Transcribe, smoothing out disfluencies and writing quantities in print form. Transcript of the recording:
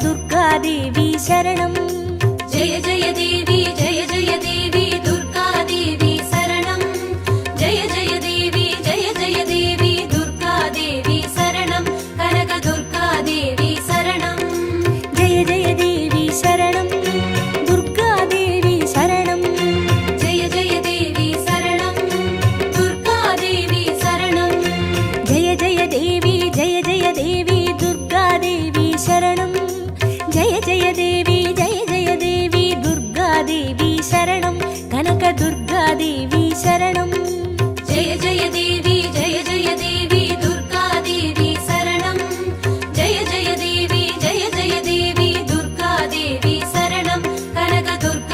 దుర్గాదేవి శరణం. జయ జయ దేవి జయ జయ దేవి దుర్గాదేవి శరణం. జయ జయ దేవి జయ జయ దేవి దుర్గాదేవి శరణం. కనక దుర్గాదేవి శరణం. జయ జయ దేవి శరణం దుర్గాదేవి శరణం. జయ జయ దేవి శరణం దుర్గాదేవి శరణం. జయ జయ దేవి జయ జయ దేవి దుర్గాదేవి శరణం. జయ జయ దేవి జయ జయ దేవి దుర్గాదేవి శరణం. కనక దుర్గాదేవి శరణం. జయ జయ దేవి